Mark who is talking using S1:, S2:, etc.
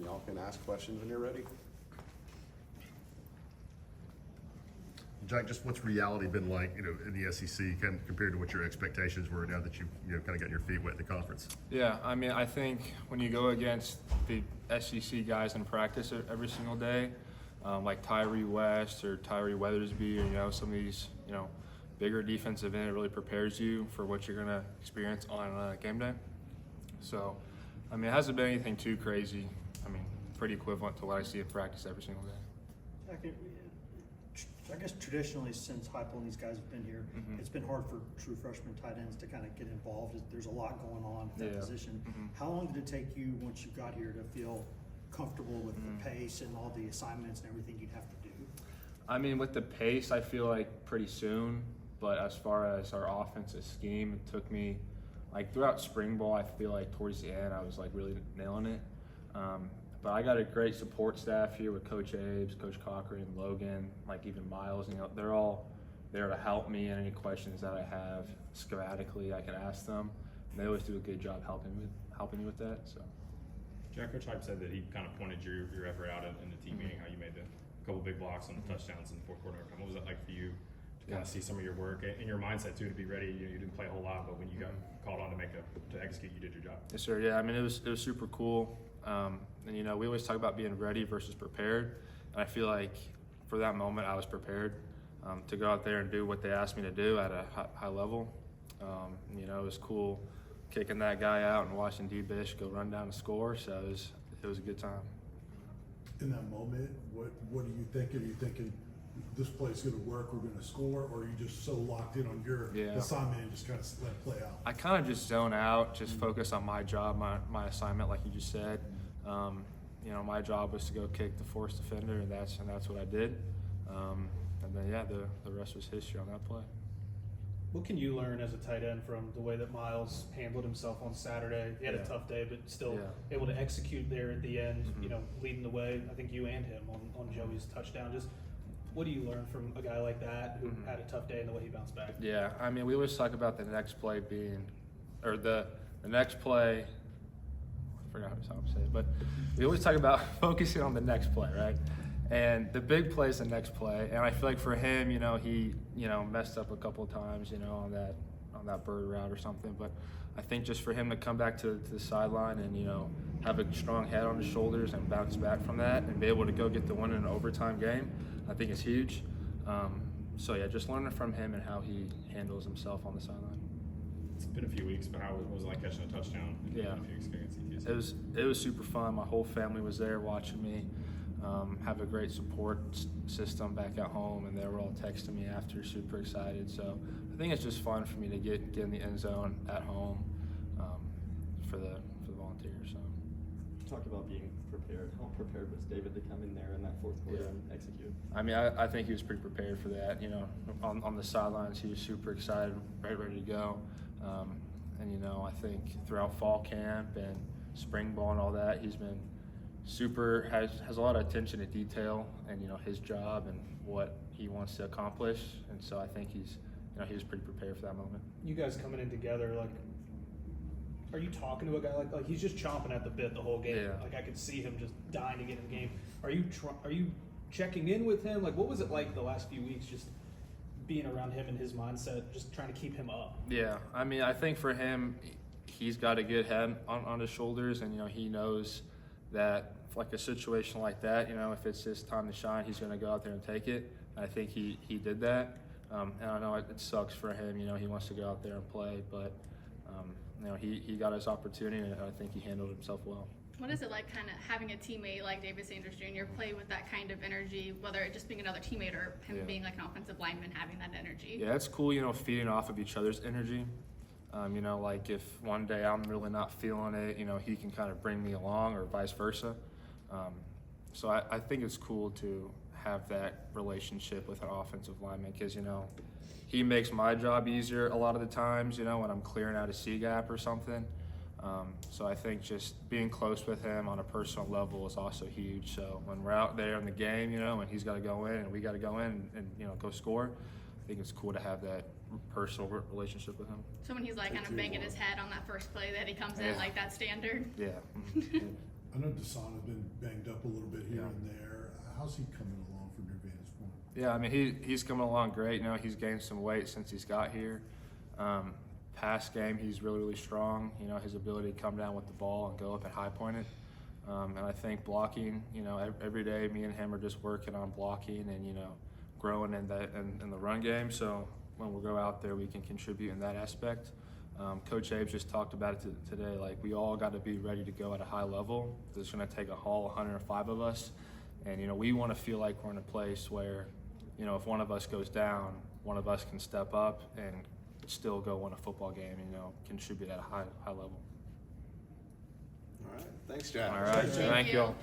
S1: and y'all can ask questions when you're ready.
S2: Jack, just what's reality been like, in the SEC compared to what your expectations were now that you've kind of got your feet wet in the conference?
S3: Yeah, I mean, I think when you go against the SEC guys in practice every single day, like Tyree West or Tyree Weathersby, or some of these bigger defensive end, it really prepares you for what you're gonna experience on game day. So, I mean, it hasn't been anything too crazy. I mean, pretty equivalent to what I see in practice every single day.
S4: I guess traditionally, since Heupel and these guys have been here, it's been hard for true freshman tight ends to kind of get involved. There's a lot going on at that position. How long did it take you once you got here to feel comfortable with the pace and all the assignments and everything you'd have to do?
S3: I mean, with the pace, I feel like pretty soon. But as far as our offensive scheme, it took me, like throughout spring ball, I feel like towards the end, I was like really nailing it. But I got a great support staff here with Coach Abe's, Coach Cochran, Logan, like even Miles. They're all there to help me in any questions that I have schematically. I can ask them, and they always do a good job helping me with that. So,
S5: Jack, Coach Hype said that he kind of pointed your effort out in the team meeting, how you made the couple big blocks on the touchdowns in the fourth quarter. What was that like for you to kind of see some of your work and your mindset too to be ready? You didn't play a whole lot, but when you got called on to execute, you did your job.
S3: Yes, sir. Yeah, I mean, it was super cool. And we always talk about being ready versus prepared. And I feel like for that moment, I was prepared to go out there and do what they asked me to do at a high level. It was cool kicking that guy out and watching D. Bish go run down and score. So it was a good time.
S6: In that moment, what are you thinking? Are you thinking this play's going to work, we're going to score, or are you just so locked in on your assignment and just kind of let it play out?
S3: I kind of just zone out, just focus on my job, my assignment, like you just said. My job was to go kick the force defender, and that's what I did. And then the rest was history on that play.
S7: What can you learn as a tight end from the way that Miles handled himself on Saturday? He had a tough day, but still able to execute there at the end, leading the way, I think you and him on Joey's touchdown. Just what do you learn from a guy like that who had a tough day and the way he bounced back?
S3: Yeah, I mean, we always talk about the next play being, or the next play, I forgot how to say it, but we always talk about focusing on the next play, right? And the big play is the next play. And I feel like for him, he, messed up a couple of times, on that bird route or something. But I think just for him to come back to the sideline and, have a strong head on his shoulders and bounce back from that and be able to go get the win in an overtime game, I think is huge. Just learning from him and how he handles himself on the sideline.
S5: It's been a few weeks, but how was it like catching a touchdown?
S3: Yeah.
S5: If you experienced
S3: It was super fun. My whole family was there watching me. Have a great support system back at home, and they were all texting me after, super excited. So I think it's just fun for me to get in the end zone at home for the Volunteers. So.
S8: Talk about being prepared. How prepared was David to come in there in that fourth quarter and execute?
S3: I mean, I think he was pretty prepared for that. On the sidelines, he was super excited, ready to go. I think throughout fall camp and spring ball and all that, he's been has a lot of attention to detail and his job and what he wants to accomplish. And so I think he was pretty prepared for that moment.
S7: You guys coming in together, like, are you talking to a guy like he's just chomping at the bit the whole game?
S3: Yeah.
S7: Like I could see him just dying to get in the game. Are you checking in with him? Like, what was it like the last few weeks, just being around him and his mindset, just trying to keep him up?
S3: Yeah, I mean, I think for him, he's got a good head on his shoulders, and he knows that like a situation like that, if it's his time to shine, he's going to go out there and take it. And I think he did that. And I know it sucks for him. He wants to go out there and play, but he got his opportunity, and I think he handled himself well.
S9: What is it like kind of having a teammate like David Sanders Jr. play with that kind of energy, whether it just being another teammate or him being like an offensive lineman having that energy?
S3: Yeah, it's cool, feeding off of each other's energy. Like if one day I'm really not feeling it, he can kind of bring me along or vice versa. So I think it's cool to have that relationship with an offensive lineman because, he makes my job easier a lot of the times, when I'm clearing out a C gap or something. So I think just being close with him on a personal level is also huge. So when we're out there in the game, and he's got to go in and we got to go in and go score, I think it's cool to have that personal relationship with him.
S9: So when he's like kind of banging his head on that first play that he comes in, like that standard?
S3: Yeah.
S6: I know Desana's been banged up a little bit here
S3: Yeah.
S6: and there. How's he coming along from your vantage point?
S3: Yeah, I mean, he's coming along great. You know, he's gained some weight since he's got here. Pass game, he's really, really strong. You know, his ability to come down with the ball and go up and high point it. And I think blocking, you know, every day me and him are just working on blocking and, you know, growing in the run game. So when we go out there, we can contribute in that aspect. Coach Abe's just talked about it today. Like, we all got to be ready to go at a high level. It's going to take all 105 of us. And, you know, we want to feel like we're in a place where, you know, if one of us goes down, one of us can step up and still go win a football game, you know, contribute at a high level.
S1: All right, thanks, Jack.
S3: All right,
S9: Thank
S3: thank
S9: you.
S3: y'all.